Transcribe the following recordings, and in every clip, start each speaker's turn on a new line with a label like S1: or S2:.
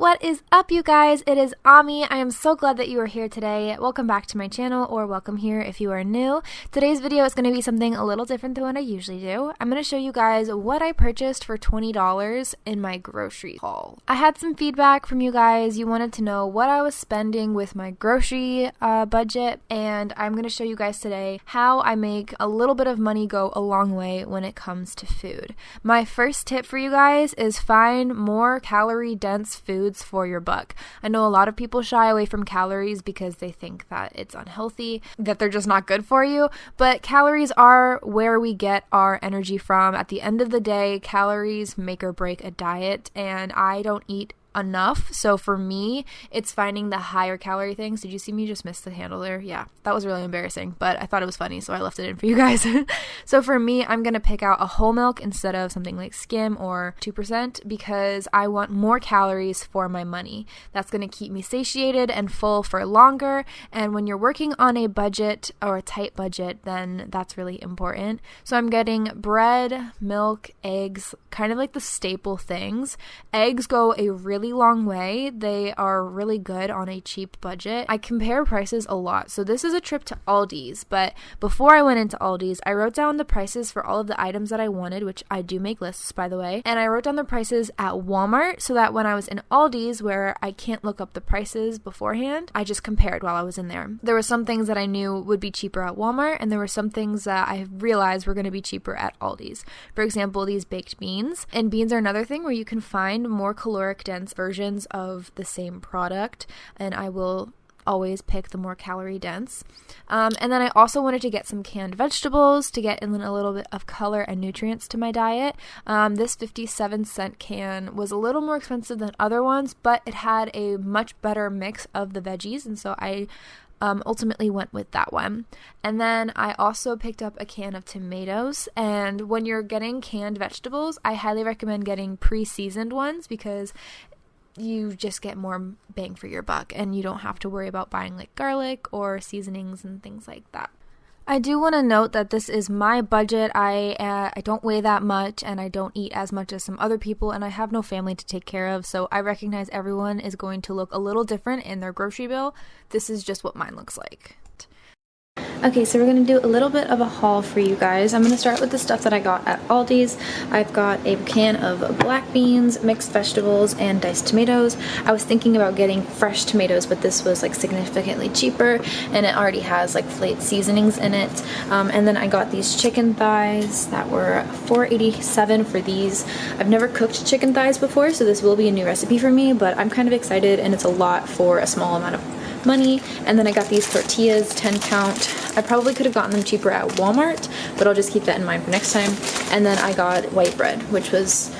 S1: What is up, you guys? It is Ami. I am so glad that you are here today. Welcome back to my channel, or welcome here if you are new. Today's video is going to be something a little different than what I usually do. I'm going to show you guys what I purchased for $20 in my grocery haul. I had some feedback from you guys. You wanted to know what I was spending with my grocery budget, and I'm going to show you guys today how I make a little bit of money go a long way when it comes to food. My first tip for you guys is find more calorie-dense foods for your buck. I know a lot of people shy away from calories because they think that it's unhealthy, that they're just not good for you, but calories are where we get our energy from. At the end of the day, calories make or break a diet, and I don't eat enough. So for me, it's finding the higher calorie things. Did you see me just miss the handle there? Yeah, that was really embarrassing, but I thought it was funny, so I left it in for you guys. So for me, I'm going to pick out a whole milk instead of something like skim or 2% because I want more calories for my money. That's going to keep me satiated and full for longer. And when you're working on a budget or a tight budget, then that's really important. So I'm getting bread, milk, eggs, kind of like the staple things. Eggs go a really long way. They are really good on a cheap budget. I compare prices a lot. So this is a trip to Aldi's, but before I went into Aldi's, I wrote down the prices for all of the items that I wanted, which I do make lists, by the way, and I wrote down the prices at Walmart so that when I was in Aldi's, where I can't look up the prices beforehand, I just compared while I was in there. There were some things that I knew would be cheaper at Walmart, and there were some things that I realized were going to be cheaper at Aldi's. For example, these baked beans. And beans are another thing where you can find more caloric dense versions of the same product, and I will always pick the more calorie dense. And then I also wanted to get some canned vegetables to get in a little bit of color and nutrients to my diet. This 57-cent can was a little more expensive than other ones, but it had a much better mix of the veggies, and so I ultimately went with that one. And then I also picked up a can of tomatoes, and when you're getting canned vegetables, I highly recommend getting pre-seasoned ones because you just get more bang for your buck and you don't have to worry about buying like garlic or seasonings and things like that. I do want to note that this is my budget. I don't weigh that much, and I don't eat as much as some other people, and I have no family to take care of, so I recognize everyone is going to look a little different in their grocery bill. This is just what mine looks like. Okay, so we're going to do a little bit of a haul for you guys. I'm going to start with the stuff that I got at Aldi's. I've got a can of black beans, mixed vegetables, and diced tomatoes. I was thinking about getting fresh tomatoes, but this was like significantly cheaper, and it already has like flaked seasonings in it. And then I got these chicken thighs that were $4.87 for these. I've never cooked chicken thighs before, so this will be a new recipe for me, but I'm kind of excited, and it's a lot for a small amount of money. And then I got these tortillas, 10 count. I probably could have gotten them cheaper at Walmart, but I'll just keep that in mind for next time. And then I got white bread, which was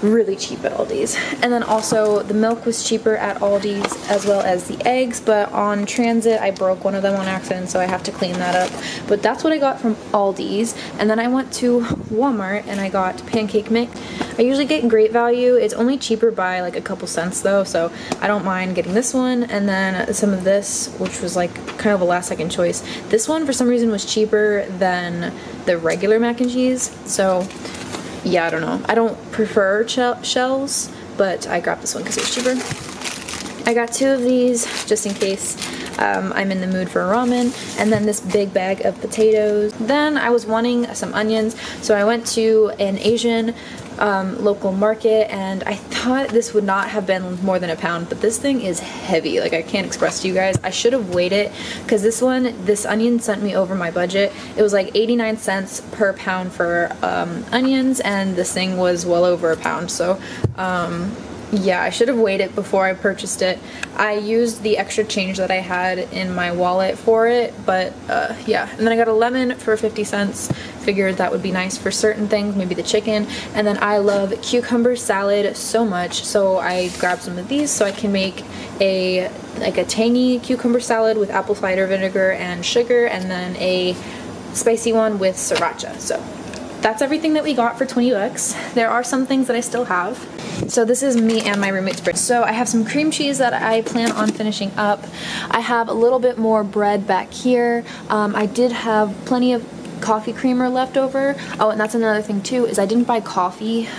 S1: really cheap at Aldi's. And then also the milk was cheaper at Aldi's, as well as the eggs, but on transit I broke one of them on accident, so I have to clean that up. But that's what I got from Aldi's. And then I went to Walmart and I got pancake mix. I usually get great value. It's only cheaper by like a couple cents though, so I don't mind getting this one. And then some of this, which was like kind of a last second choice. This one for some reason was cheaper than the regular mac and cheese, so yeah, I don't know. I don't prefer shells, but I grabbed this one because it was cheaper. I got two of these just in case I'm in the mood for ramen, and then this big bag of potatoes. Then I was wanting some onions, so I went to an Asian local market, and I thought this would not have been more than a pound, but this thing is heavy. Like, I can't express to you guys. I should have weighed it because this onion sent me over my budget. It was like 89 cents per pound for onions, and this thing was well over a pound. So yeah, I should have weighed it before I purchased it. I used the extra change that I had in my wallet for it, but yeah. And then I got a lemon for 50 cents. Figured that would be nice for certain things, maybe the chicken. And then I love cucumber salad so much, so I grabbed some of these so I can make a tangy cucumber salad with apple cider vinegar and sugar, and then a spicy one with sriracha. So that's everything that we got for 20 bucks. There are some things that I still have. So this is me and my roommate's bread. So I have some cream cheese that I plan on finishing up. I have a little bit more bread back here. I did have plenty of coffee creamer left over. Oh, and that's another thing too, is I didn't buy coffee.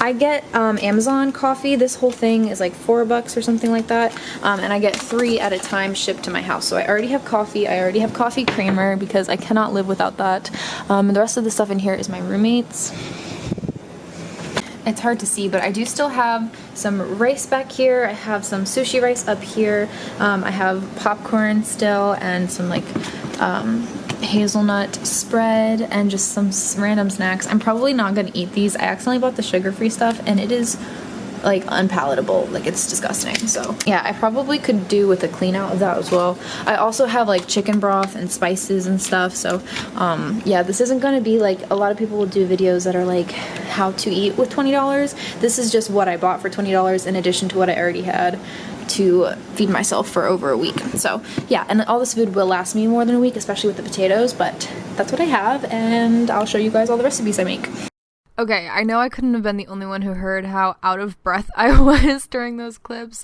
S1: I I get Amazon coffee. This whole thing is like $4 or something like that, and I get 3 at a time shipped to my house. So I already have coffee. I already have coffee creamer because I cannot live without that. And the rest of the stuff in here is my roommate's. It's hard to see, but I do still have some rice back here. I have some sushi rice up here. I have popcorn still and some like hazelnut spread and just some random snacks. I'm probably not gonna eat these. I accidentally bought the sugar-free stuff and it is like unpalatable, like it's disgusting. So yeah, I probably could do with a clean out of that as well. I also have like chicken broth and spices and stuff, so yeah, this isn't gonna be like, a lot of people will do videos that are like how to eat with $20. This is just what I bought for $20 in addition to what I already had to feed myself for over a week. So yeah, and all this food will last me more than a week, especially with the potatoes, but that's what I have, and I'll show you guys all the recipes I make. Okay, I know I couldn't have been the only one who heard how out of breath I was during those clips.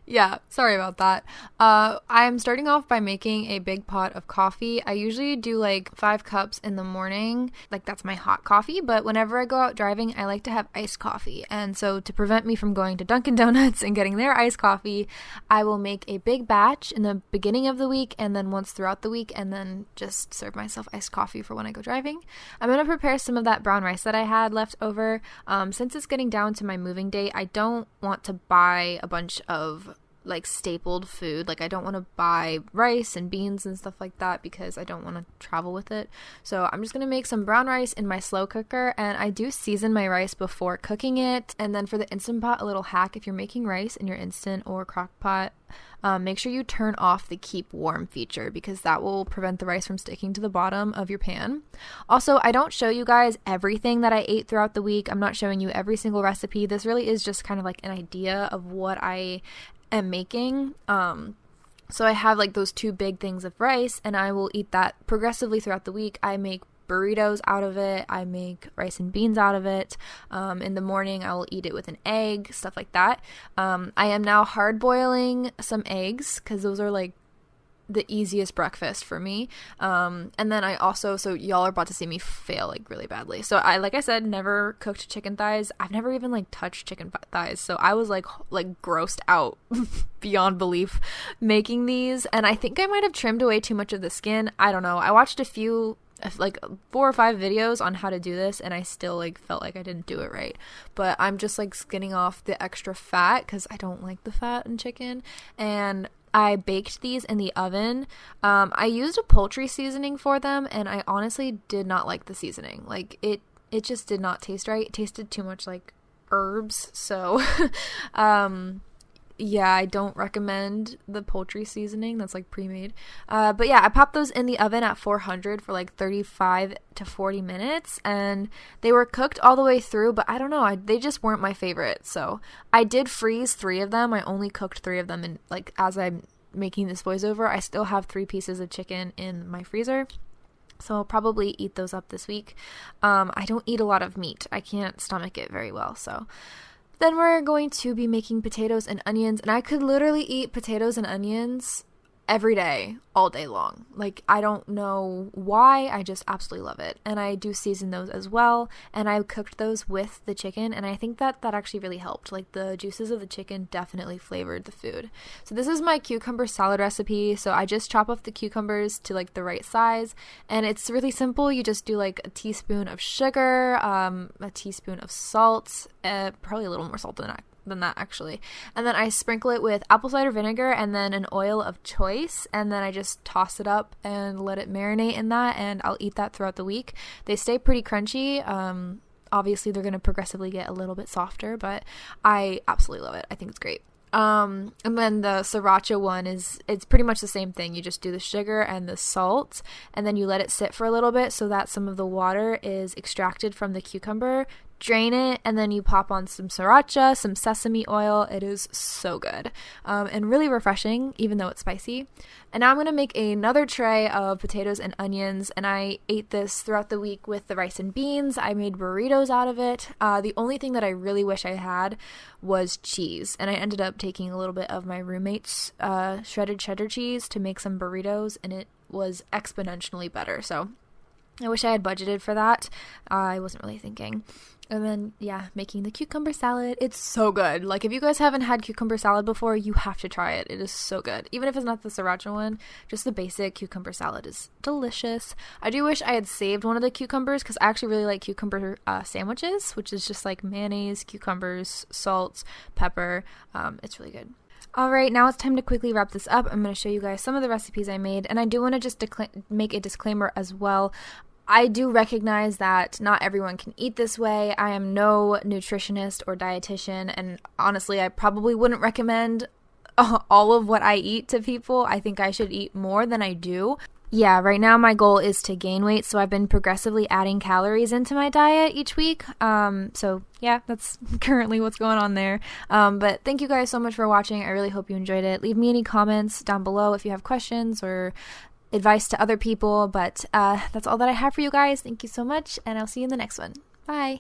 S1: Yeah, sorry about that. I'm starting off by making a big pot of coffee. I usually do like 5 cups in the morning, like that's my hot coffee, but whenever I go out driving, I like to have iced coffee. And so to prevent me from going to Dunkin' Donuts and getting their iced coffee, I will make a big batch in the beginning of the week and then once throughout the week, and then just serve myself iced coffee for when I go driving. I'm going to prepare some of that brown rice that I had left over. Since it's getting down to my moving date, I don't want to buy a bunch of like stapled food. Like I don't want to buy rice and beans and stuff like that because I don't want to travel with it. So I'm just going to make some brown rice in my slow cooker, and I do season my rice before cooking it. And then for the Instant Pot, a little hack: if you're making rice in your Instant or crock pot, make sure you turn off the keep warm feature because that will prevent the rice from sticking to the bottom of your pan. Also, I don't show you guys everything that I ate throughout the week. I'm not showing you every single recipe. This really is just kind of like an idea of what I am making. So I have like those 2 big things of rice, and I will eat that progressively throughout the week. I make burritos out of it. I make rice and beans out of it. In the morning, I will eat it with an egg, stuff like that. I am now hard boiling some eggs because those are like the easiest breakfast for me. And then I also, so y'all are about to see me fail like really badly. So I, like I said, never cooked chicken thighs. I've never even like touched chicken thighs. So I was like grossed out beyond belief making these. And I think I might have trimmed away too much of the skin. I don't know. I watched a few, like 4 or 5 videos on how to do this, and I still like felt like I didn't do it right. But I'm just like skinning off the extra fat because I don't like the fat in chicken. And I baked these in the oven. I used a poultry seasoning for them, and I honestly did not like the seasoning. Like it just did not taste right. It tasted too much like herbs. So yeah, I don't recommend the poultry seasoning that's like pre-made. But yeah, I popped those in the oven at 400 for like 35 to 40 minutes, and they were cooked all the way through, but I don't know, they just weren't my favorite. So I did freeze 3 of them. I only cooked 3 of them, and like as I'm making this voiceover, I still have 3 pieces of chicken in my freezer. So I'll probably eat those up this week. I don't eat a lot of meat. I can't stomach it very well, so then we're going to be making potatoes and onions, and I could literally eat potatoes and onions every day, all day long. Like, I don't know why, I just absolutely love it. And I do season those as well, and I cooked those with the chicken, and I think that actually really helped. Like, the juices of the chicken definitely flavored the food. So this is my cucumber salad recipe. So I just chop up the cucumbers to like the right size, and it's really simple. You just do like a teaspoon of sugar, a teaspoon of salt, probably a little more salt than that actually, and then I sprinkle it with apple cider vinegar and then an oil of choice, and then I just toss it up and let it marinate in that, and I'll eat that throughout the week. They stay pretty crunchy. Obviously they're going to progressively get a little bit softer, but I absolutely love it. I think it's great. And then the sriracha one it's pretty much the same thing. You just do the sugar and the salt, and then you let it sit for a little bit so that some of the water is extracted from the cucumber. Drain it, and then you pop on some sriracha, some sesame oil. It is so good, and really refreshing, even though it's spicy. And now I'm going to make another tray of potatoes and onions, and I ate this throughout the week with the rice and beans. I made burritos out of it. The only thing that I really wish I had was cheese, and I ended up taking a little bit of my roommate's shredded cheddar cheese to make some burritos, and it was exponentially better. So I wish I had budgeted for that. I wasn't really thinking. And then, yeah, making the cucumber salad. It's so good. Like, if you guys haven't had cucumber salad before, you have to try it. It is so good. Even if it's not the sriracha one, just the basic cucumber salad is delicious. I do wish I had saved one of the cucumbers because I actually really like cucumber sandwiches, which is just like mayonnaise, cucumbers, salt, pepper. It's really good. Alright, now it's time to quickly wrap this up. I'm going to show you guys some of the recipes I made, and I do want to just make a disclaimer as well. I do recognize that not everyone can eat this way. I am no nutritionist or dietitian, and honestly, I probably wouldn't recommend all of what I eat to people. I think I should eat more than I do. Yeah, right now my goal is to gain weight, so I've been progressively adding calories into my diet each week. So yeah, that's currently what's going on there. But thank you guys so much for watching. I really hope you enjoyed it. Leave me any comments down below if you have questions or advice to other people, but that's all that I have for you guys. Thank you so much, and I'll see you in the next one. Bye.